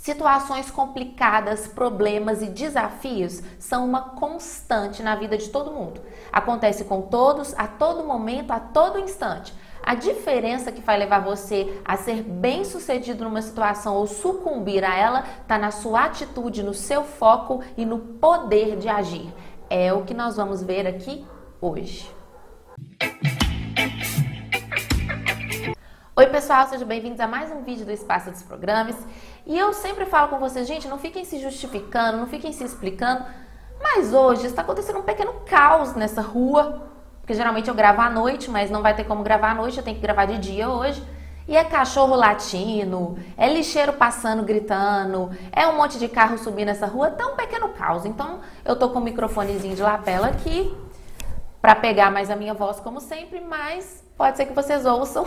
Situações complicadas, problemas e desafios são uma constante na vida de todo mundo. Acontece com todos, a todo momento, a todo instante. A diferença que vai levar você a ser bem-sucedido numa situação ou sucumbir a ela está na sua atitude, no seu foco e no poder de agir. É o que nós vamos ver aqui hoje. Oi pessoal, sejam bem-vindos a mais um vídeo do Espaço dos Programas. E eu sempre falo com vocês, gente, não fiquem se justificando, não fiquem se explicando, mas hoje está acontecendo um pequeno caos nessa rua, porque geralmente eu gravo à noite, mas não vai ter como gravar à noite, eu tenho que gravar de dia hoje. E é cachorro latindo, é lixeiro passando, gritando, é um monte de carro subindo essa rua, tá um pequeno caos. Então eu tô com o microfonezinho de lapela aqui, para pegar mais a minha voz como sempre, mas pode ser que vocês ouçam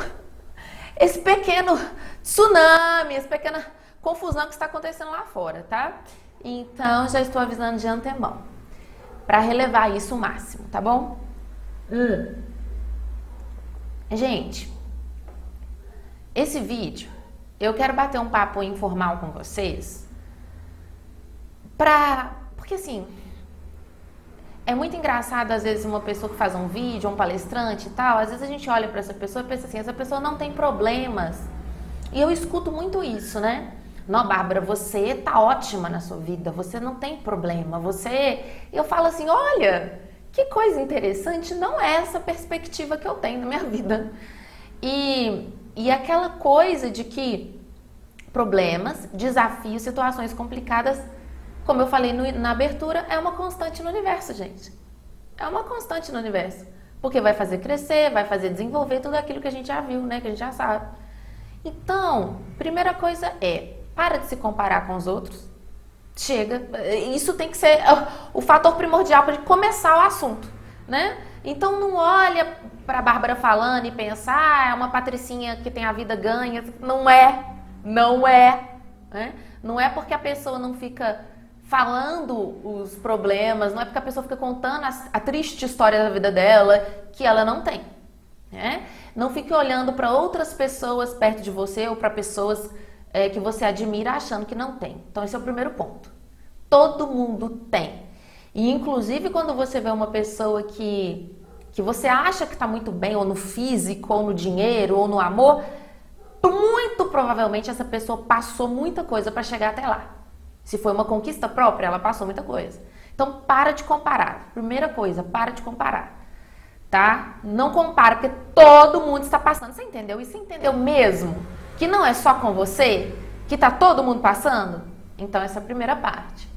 esse pequeno tsunami, essa pequena confusão que está acontecendo lá fora, tá? Então, já estou avisando de antemão, para relevar isso o máximo, tá bom? Gente, esse vídeo, eu quero bater um papo informal com vocês, porque assim, é muito engraçado, às vezes, uma pessoa que faz um vídeo, um palestrante e tal, às vezes a gente olha para essa pessoa e pensa assim, essa pessoa não tem problemas. E eu escuto muito isso, né? Não, Bárbara, você tá ótima na sua vida, você não tem problema, Eu falo assim, olha, que coisa interessante, não é essa perspectiva que eu tenho na minha vida. E aquela coisa de que problemas, desafios, situações complicadas, como eu falei na abertura, é uma constante no universo, gente. É uma constante no universo. Porque vai fazer crescer, vai fazer desenvolver tudo aquilo que a gente já viu, né? Que a gente já sabe. Então, primeira coisa para de se comparar com os outros. Chega. Isso tem que ser o fator primordial para começar o assunto, né? Então, não olha para a Bárbara falando e pensa, é uma patricinha que tem a vida ganha. Não é. Não é. Né? Não é porque a pessoa não fica falando os problemas, não é porque a pessoa fica contando a triste história da vida dela que ela não tem, né? Não fique olhando para outras pessoas perto de você ou para pessoas que você admira achando que não tem. Então esse é o primeiro ponto. Todo mundo tem. E inclusive quando você vê uma pessoa que você acha que está muito bem, ou no físico, ou no dinheiro, ou no amor, muito provavelmente essa pessoa passou muita coisa para chegar até lá. Se foi uma conquista própria, ela passou muita coisa. Então, para de comparar. Primeira coisa, para de comparar. Tá? Não compara, porque todo mundo está passando. Você entendeu? E você entendeu mesmo que não é só com você? Que tá todo mundo passando? Então, essa é a primeira parte.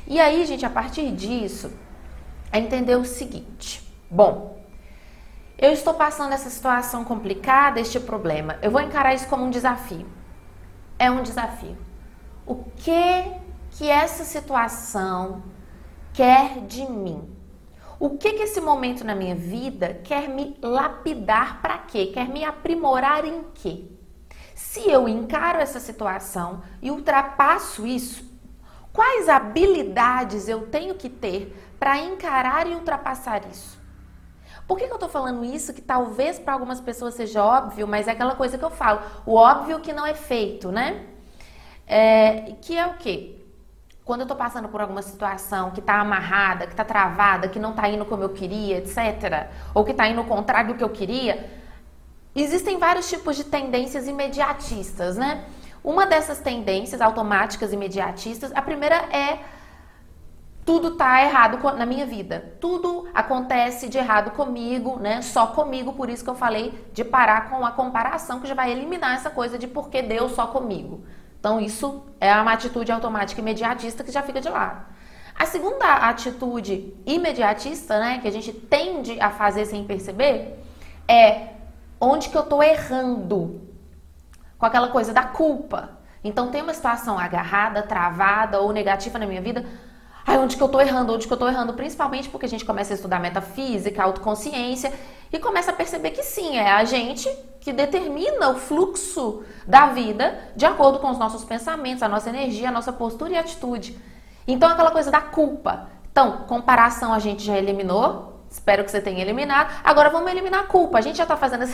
E aí, gente, a partir disso, é entender o seguinte. Bom, eu estou passando essa situação complicada, este problema. Eu vou encarar isso como um desafio. É um desafio. O que essa situação quer de mim? O que esse momento na minha vida quer me lapidar para quê? Quer me aprimorar em quê? Se eu encaro essa situação e ultrapasso isso, quais habilidades eu tenho que ter para encarar e ultrapassar isso? Por que eu tô falando isso? Que talvez para algumas pessoas seja óbvio, mas é aquela coisa que eu falo, o óbvio que não é feito, né? Que é o quê? Quando eu tô passando por alguma situação que tá amarrada, que tá travada, que não tá indo como eu queria, etc., ou que tá indo ao contrário do que eu queria, existem vários tipos de tendências imediatistas, né? Uma dessas tendências automáticas imediatistas, a primeira é tudo tá errado na minha vida. Tudo acontece de errado comigo, né? Só comigo, por isso que eu falei de parar com a comparação, que já vai eliminar essa coisa de por que Deus só comigo. Então, isso é uma atitude automática imediatista que já fica de lado. A segunda atitude imediatista, né, que a gente tende a fazer sem perceber, é onde que eu tô errando, com aquela coisa da culpa. Então, tem uma situação agarrada, travada ou negativa na minha vida, onde que eu tô errando, onde que eu tô errando, principalmente porque a gente começa a estudar metafísica, autoconsciência e começa a perceber que sim, é a gente que determina o fluxo da vida de acordo com os nossos pensamentos, a nossa energia, a nossa postura e atitude. Então, aquela coisa da culpa. Então, comparação a gente já eliminou, Espero que você tenha eliminado. Agora vamos eliminar a culpa. A gente já está fazendo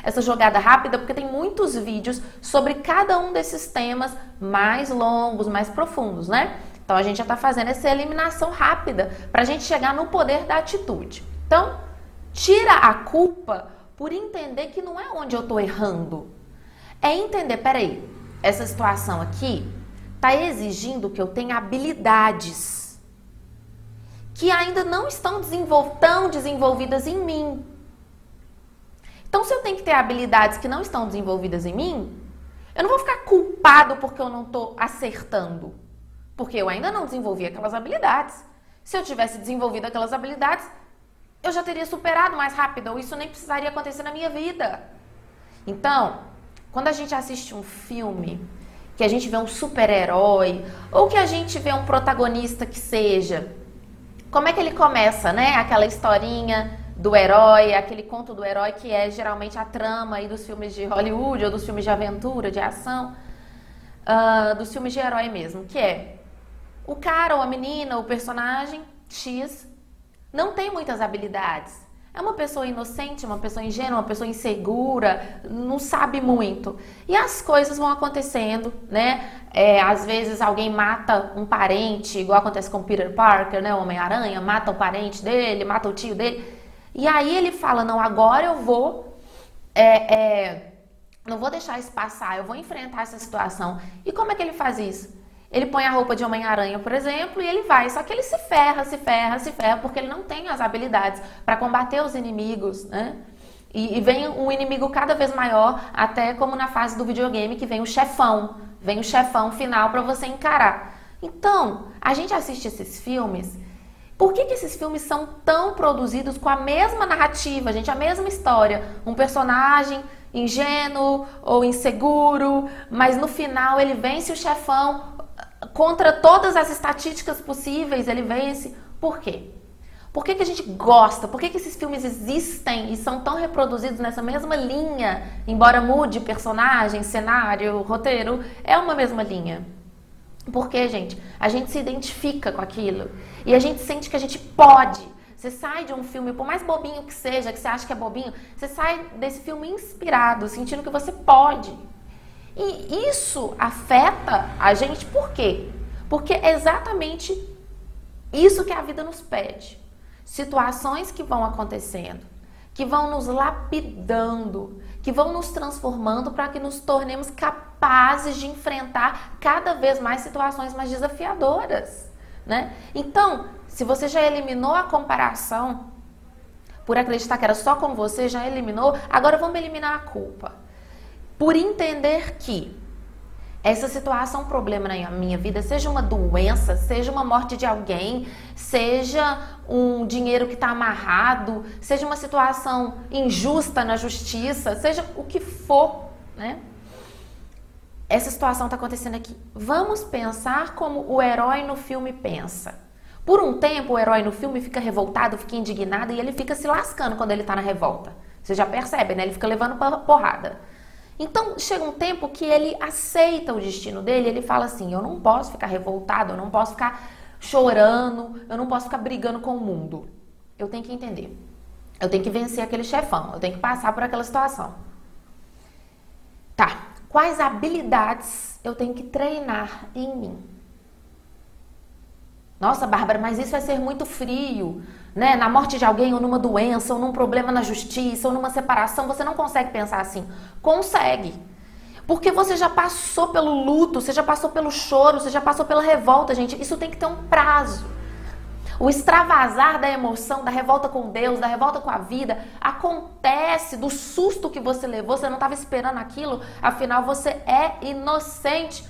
essa jogada rápida porque tem muitos vídeos sobre cada um desses temas mais longos, mais profundos, né? Então a gente já está fazendo essa eliminação rápida para a gente chegar no poder da atitude. Então, tira a culpa por entender que não é onde eu estou errando. É entender, peraí, essa situação aqui está exigindo que eu tenha habilidades que ainda não estão tão desenvolvidas em mim. Então, se eu tenho que ter habilidades que não estão desenvolvidas em mim, eu não vou ficar culpado porque eu não estou acertando. Porque eu ainda não desenvolvi aquelas habilidades. Se eu tivesse desenvolvido aquelas habilidades, eu já teria superado mais rápido, ou isso nem precisaria acontecer na minha vida. Então, quando a gente assiste um filme, que a gente vê um super-herói, ou que a gente vê um protagonista que seja, como é que ele começa, né? Aquela historinha do herói, aquele conto do herói que é geralmente a trama aí dos filmes de Hollywood, ou dos filmes de aventura, de ação, dos filmes de herói mesmo, que é o cara ou a menina, o personagem X, não tem muitas habilidades. É uma pessoa inocente, uma pessoa ingênua, uma pessoa insegura, não sabe muito. E as coisas vão acontecendo, né? Às vezes alguém mata um parente, igual acontece com o Peter Parker, né? O Homem-Aranha, mata o parente dele, mata o tio dele. E aí ele fala, não, agora eu vou... não vou deixar isso passar, eu vou enfrentar essa situação. E como é que ele faz isso? Ele põe a roupa de Homem-Aranha, por exemplo, e ele vai. Só que ele se ferra, porque ele não tem as habilidades para combater os inimigos, né? E vem um inimigo cada vez maior, até como na fase do videogame, que vem o chefão. Vem o chefão final para você encarar. Então, a gente assiste esses filmes. Por que esses filmes são tão produzidos com a mesma narrativa, gente? A mesma história. Um personagem ingênuo ou inseguro, mas no final ele vence o chefão. Contra todas as estatísticas possíveis, ele vence. Por quê? Por que a gente gosta? Por que esses filmes existem e são tão reproduzidos nessa mesma linha? Embora mude personagem, cenário, roteiro, é uma mesma linha. Porque, gente, a gente se identifica com aquilo. E a gente sente que a gente pode. Você sai de um filme, por mais bobinho que seja, que você acha que é bobinho, você sai desse filme inspirado, sentindo que você pode. E isso afeta a gente por quê? Porque é exatamente isso que a vida nos pede. Situações que vão acontecendo, que vão nos lapidando, que vão nos transformando para que nos tornemos capazes de enfrentar cada vez mais situações mais desafiadoras, né? Então, se você já eliminou a comparação, por acreditar que era só com você, já eliminou, agora vamos eliminar a culpa. Por entender que essa situação, um problema na minha vida, seja uma doença, seja uma morte de alguém, seja um dinheiro que está amarrado, seja uma situação injusta na justiça, seja o que for, né? Essa situação está acontecendo aqui. Vamos pensar como o herói no filme pensa. Por um tempo, o herói no filme fica revoltado, fica indignado e ele fica se lascando quando ele está na revolta. Você já percebe, né? Ele fica levando porrada. Então, chega um tempo que ele aceita o destino dele, ele fala assim, eu não posso ficar revoltado, eu não posso ficar chorando, eu não posso ficar brigando com o mundo. Eu tenho que entender. Eu tenho que vencer aquele chefão, eu tenho que passar por aquela situação. Tá, quais habilidades eu tenho que treinar em mim? Nossa, Bárbara, mas isso vai ser muito frio, né? Na morte de alguém, ou numa doença, ou num problema na justiça, ou numa separação, você não consegue pensar assim. Consegue. Porque você já passou pelo luto, você já passou pelo choro, você já passou pela revolta, gente. Isso tem que ter um prazo. O extravasar da emoção, da revolta com Deus, da revolta com a vida, acontece do susto que você levou, você não estava esperando aquilo, afinal você é inocente.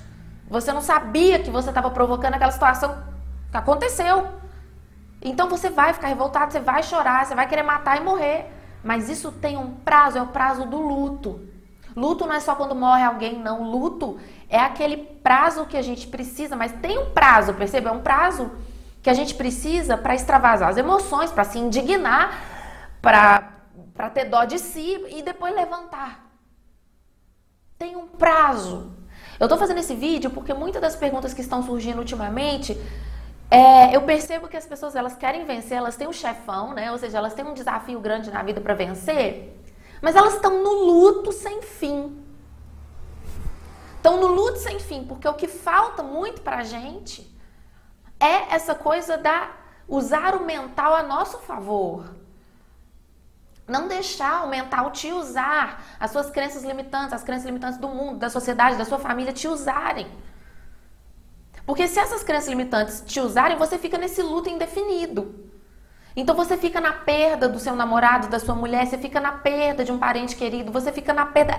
Você não sabia que você estava provocando aquela situação. Aconteceu. Então você vai ficar revoltado, você vai chorar, você vai querer matar e morrer. Mas isso tem um prazo, é o prazo do luto. Luto não é só quando morre alguém, não. Luto é aquele prazo que a gente precisa, mas tem um prazo, percebe? É um prazo que a gente precisa para extravasar as emoções, para se indignar, para ter dó de si e depois levantar. Tem um prazo. Eu tô fazendo esse vídeo porque muitas das perguntas que estão surgindo ultimamente Eu percebo que as pessoas, elas querem vencer, elas têm um chefão, né? Ou seja, elas têm um desafio grande na vida para vencer, mas elas estão no luto sem fim. Estão no luto sem fim, porque o que falta muito pra gente é essa coisa da usar o mental a nosso favor. Não deixar o mental te usar, as suas crenças limitantes, as crenças limitantes do mundo, da sociedade, da sua família te usarem. Porque se essas crenças limitantes te usarem, você fica nesse luto indefinido. Então você fica na perda do seu namorado, da sua mulher, você fica na perda de um parente querido, você fica na perda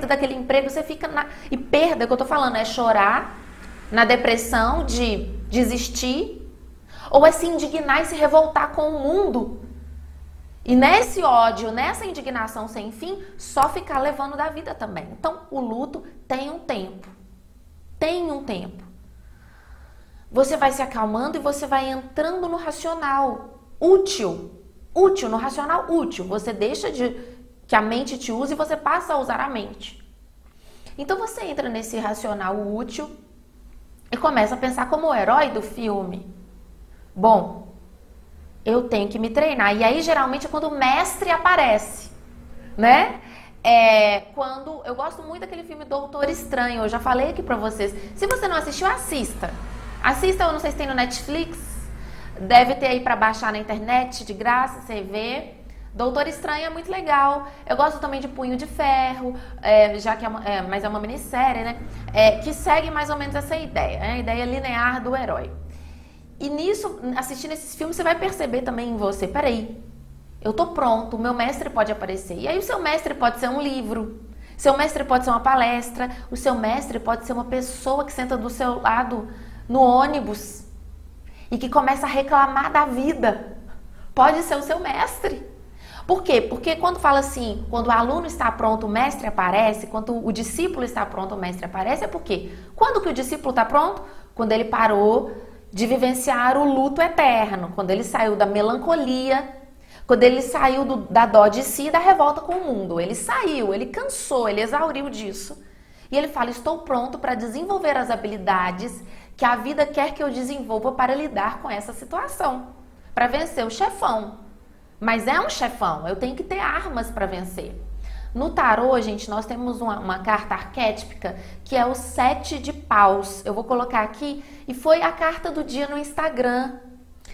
daquele emprego, você fica na... E perda, que eu tô falando, é chorar na depressão de desistir, ou é se indignar e se revoltar com o mundo. E nesse ódio, nessa indignação sem fim, só ficar levando da vida também. Então, o luto tem um tempo. Tem um tempo. Você vai se acalmando e você vai entrando no racional útil. Útil, no racional útil. Você deixa que a mente te use e você passa a usar a mente. Então você entra nesse racional útil e começa a pensar como o herói do filme. Bom, eu tenho que me treinar. E aí, geralmente, é quando o mestre aparece, né? Quando... Eu gosto muito daquele filme Doutor Estranho. Eu já falei aqui pra vocês. Se você não assistiu, assista. Assista, eu não sei se tem no Netflix. Deve ter aí pra baixar na internet, de graça, você vê. Doutor Estranho é muito legal. Eu gosto também de Punho de Ferro, já que mas é uma minissérie, né? Que segue mais ou menos essa ideia, a ideia linear do herói. E nisso, assistindo esses filmes, você vai perceber também em você, peraí, eu tô pronto, o meu mestre pode aparecer. E aí o seu mestre pode ser um livro, seu mestre pode ser uma palestra, o seu mestre pode ser uma pessoa que senta do seu lado no ônibus e que começa a reclamar da vida. Pode ser o seu mestre. Por quê? Porque quando fala assim, quando o aluno está pronto, o mestre aparece, quando o discípulo está pronto, o mestre aparece, é porque quando que o discípulo está pronto? Quando ele parou de vivenciar o luto eterno, quando ele saiu da melancolia, quando ele saiu da dó de si e da revolta com o mundo. Ele saiu, ele cansou, ele exauriu disso. E ele fala, estou pronto para desenvolver as habilidades que a vida quer que eu desenvolva para lidar com essa situação, para vencer o chefão. Mas é um chefão, eu tenho que ter armas para vencer. No tarô, gente, nós temos uma carta arquétipica que é o 7 de paus. Eu vou colocar aqui, e foi a carta do dia no Instagram.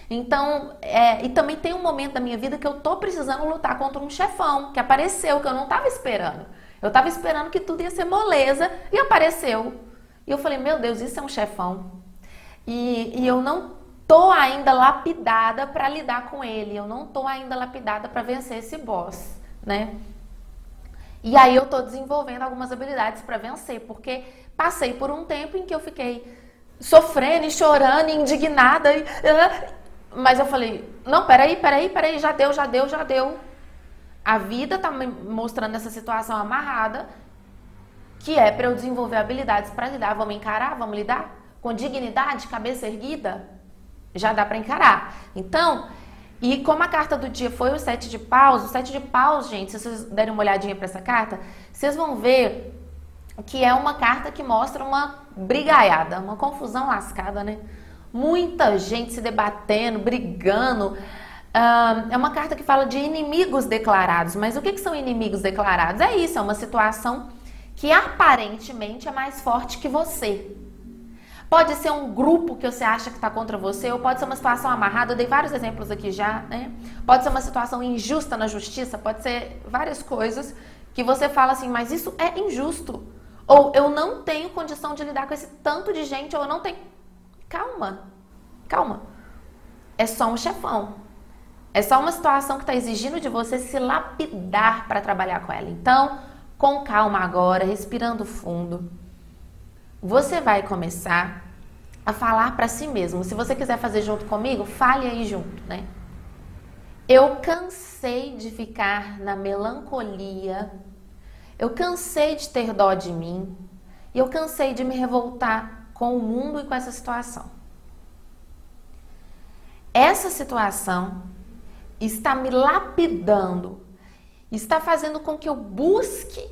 Então, e também tem um momento da minha vida que eu tô precisando lutar contra um chefão, que apareceu, que eu não tava esperando. Eu tava esperando que tudo ia ser moleza, e apareceu. E eu falei, meu Deus, isso é um chefão. E eu não tô ainda lapidada para lidar com ele, eu não tô ainda lapidada para vencer esse boss, né? E aí eu tô desenvolvendo algumas habilidades para vencer, porque passei por um tempo em que eu fiquei sofrendo e chorando, e indignada, mas eu falei, não, peraí, já deu. A vida tá me mostrando essa situação amarrada, que é para eu desenvolver habilidades para lidar. Vamos encarar, vamos lidar com dignidade, cabeça erguida, já dá para encarar. Então, e como a carta do dia foi o 7 de paus, o 7 de paus, gente, se vocês derem uma olhadinha para essa carta, vocês vão ver que é uma carta que mostra uma brigaiada, uma confusão lascada, né? Muita gente se debatendo, brigando. É uma carta que fala de inimigos declarados. Mas o que são inimigos declarados? É isso, é uma situação que aparentemente é mais forte que você. Pode ser um grupo que você acha que está contra você, ou pode ser uma situação amarrada. Eu dei vários exemplos aqui já, né? Pode ser uma situação injusta na justiça, pode ser várias coisas que você fala assim, mas isso é injusto. Ou eu não tenho condição de lidar com esse tanto de gente, ou eu não tenho... Calma. É só um chefão. É só uma situação que está exigindo de você se lapidar para trabalhar com ela. Então, com calma agora, respirando fundo, você vai começar a falar para si mesmo. Se você quiser fazer junto comigo, fale aí junto, né? Eu cansei de ficar na melancolia, eu cansei de ter dó de mim, e eu cansei de me revoltar com o mundo e com essa situação. Essa situação está me lapidando, está fazendo com que eu busque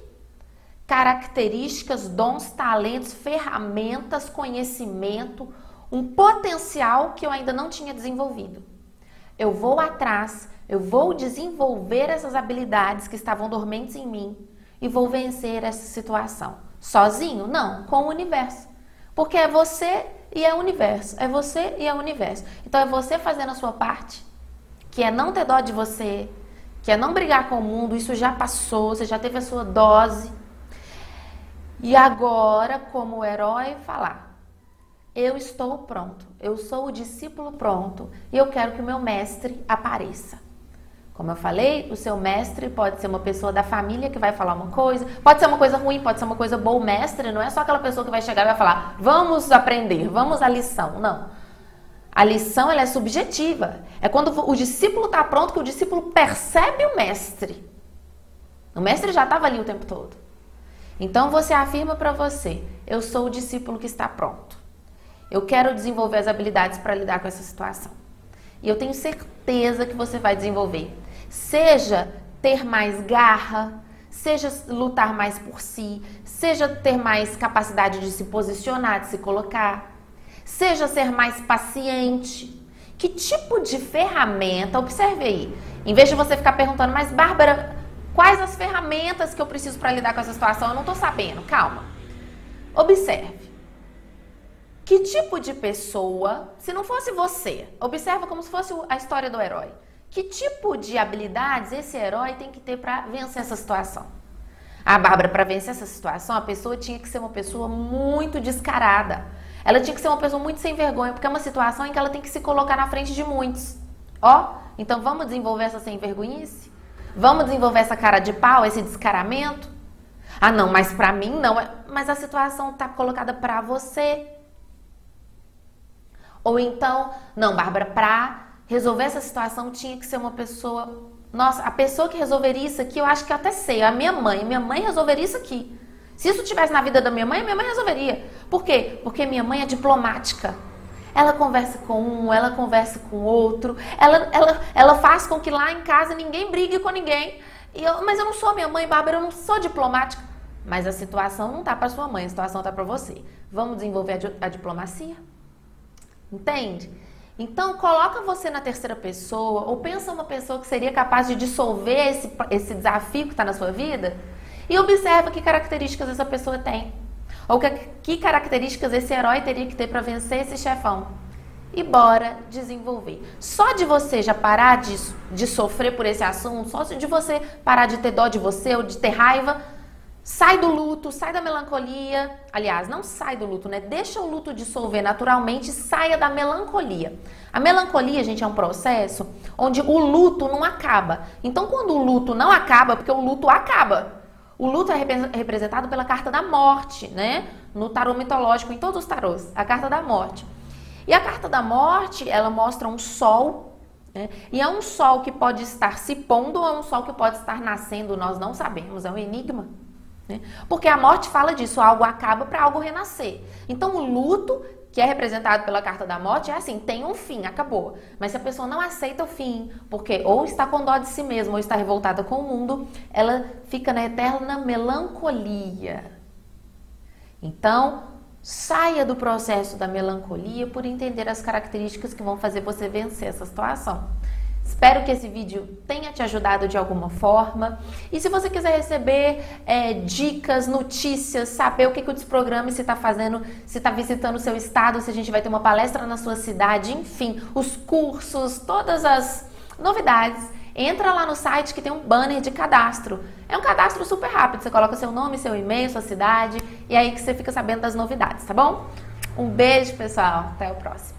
características, dons, talentos, ferramentas, conhecimento, um potencial que eu ainda não tinha desenvolvido. Eu vou atrás, eu vou desenvolver essas habilidades que estavam dormentes em mim e vou vencer essa situação. Sozinho? Não, com o universo. Porque é você e é o universo. É você e é o universo. Então é você fazendo a sua parte, que é não ter dó de você, que é não brigar com o mundo, isso já passou, você já teve a sua dose. E agora, como herói, falar: eu estou pronto, eu sou o discípulo pronto e eu quero que o meu mestre apareça. Como eu falei, o seu mestre pode ser uma pessoa da família que vai falar uma coisa, pode ser uma coisa ruim, pode ser uma coisa boa. O mestre não é só aquela pessoa que vai chegar e vai falar: vamos aprender, vamos à lição. Não. A lição, ela é subjetiva. É quando o discípulo está pronto que o discípulo percebe o mestre. O mestre já estava ali o tempo todo. Então você afirma para você: eu sou o discípulo que está pronto. Eu quero desenvolver as habilidades para lidar com essa situação. E eu tenho certeza que você vai desenvolver. Seja ter mais garra, seja lutar mais por si, seja ter mais capacidade de se posicionar, de se colocar, seja ser mais paciente. Que tipo de ferramenta? Observe aí. Em vez de você ficar perguntando: mas Bárbara, quais as ferramentas que eu preciso para lidar com essa situação? Eu não estou sabendo. Calma. Observe. Que tipo de pessoa, se não fosse você, observa como se fosse a história do herói. Que tipo de habilidades esse herói tem que ter para vencer essa situação? Ah, Bárbara, para vencer essa situação, a pessoa tinha que ser uma pessoa muito descarada. Ela tinha que ser uma pessoa muito sem vergonha, porque é uma situação em que ela tem que se colocar na frente de muitos. Ó, então vamos desenvolver essa sem vergonhice? Vamos desenvolver essa cara de pau, esse descaramento? Ah, não, mas para mim não. Mas a situação está colocada para você. Ou então, não, Bárbara, para resolver essa situação tinha que ser uma pessoa... Nossa, a pessoa que resolveria isso aqui, eu acho que eu até sei, a minha mãe resolveria isso aqui. Se isso tivesse na vida da minha mãe resolveria. Por quê? Porque minha mãe é diplomática. Ela conversa com um, ela conversa com outro, ela faz com que lá em casa ninguém brigue com ninguém. Mas eu não sou minha mãe, Bárbara, eu não sou diplomática. Mas a situação não tá para sua mãe, a situação tá para você. Vamos desenvolver a diplomacia? Entende? Então, coloca você na terceira pessoa ou pensa uma pessoa que seria capaz de dissolver esse desafio que está na sua vida e observa que características essa pessoa tem. Ou que características esse herói teria que ter para vencer esse chefão. E bora desenvolver. Só de você já parar de sofrer por esse assunto, só de você parar de ter dó de você ou de ter raiva, sai do luto, sai da melancolia. Aliás, não sai do luto, né? Deixa o luto dissolver naturalmente, saia da melancolia. A melancolia, gente, é um processo onde o luto não acaba. Então, quando o luto não acaba, porque o luto acaba. O luto é representado pela carta da morte, né? No tarô mitológico, em todos os tarôs, a carta da morte. E a carta da morte, ela mostra um sol, né? E é um sol que pode estar se pondo ou é um sol que pode estar nascendo, nós não sabemos, é um enigma. Porque a morte fala disso, algo acaba para algo renascer. Então o luto, que é representado pela carta da morte, é assim, tem um fim, acabou. Mas se a pessoa não aceita o fim, porque ou está com dó de si mesma ou está revoltada com o mundo, ela fica na eterna melancolia. Então, saia do processo da melancolia por entender as características que vão fazer você vencer essa situação. Espero que esse vídeo tenha te ajudado de alguma forma. E se você quiser receber dicas, notícias, saber o que o Desprograme se está fazendo, se está visitando o seu estado, se a gente vai ter uma palestra na sua cidade, enfim, os cursos, todas as novidades, entra lá no site que tem um banner de cadastro. É um cadastro super rápido, você coloca seu nome, seu e-mail, sua cidade, e aí que você fica sabendo das novidades, tá bom? Um beijo, pessoal. Até o próximo.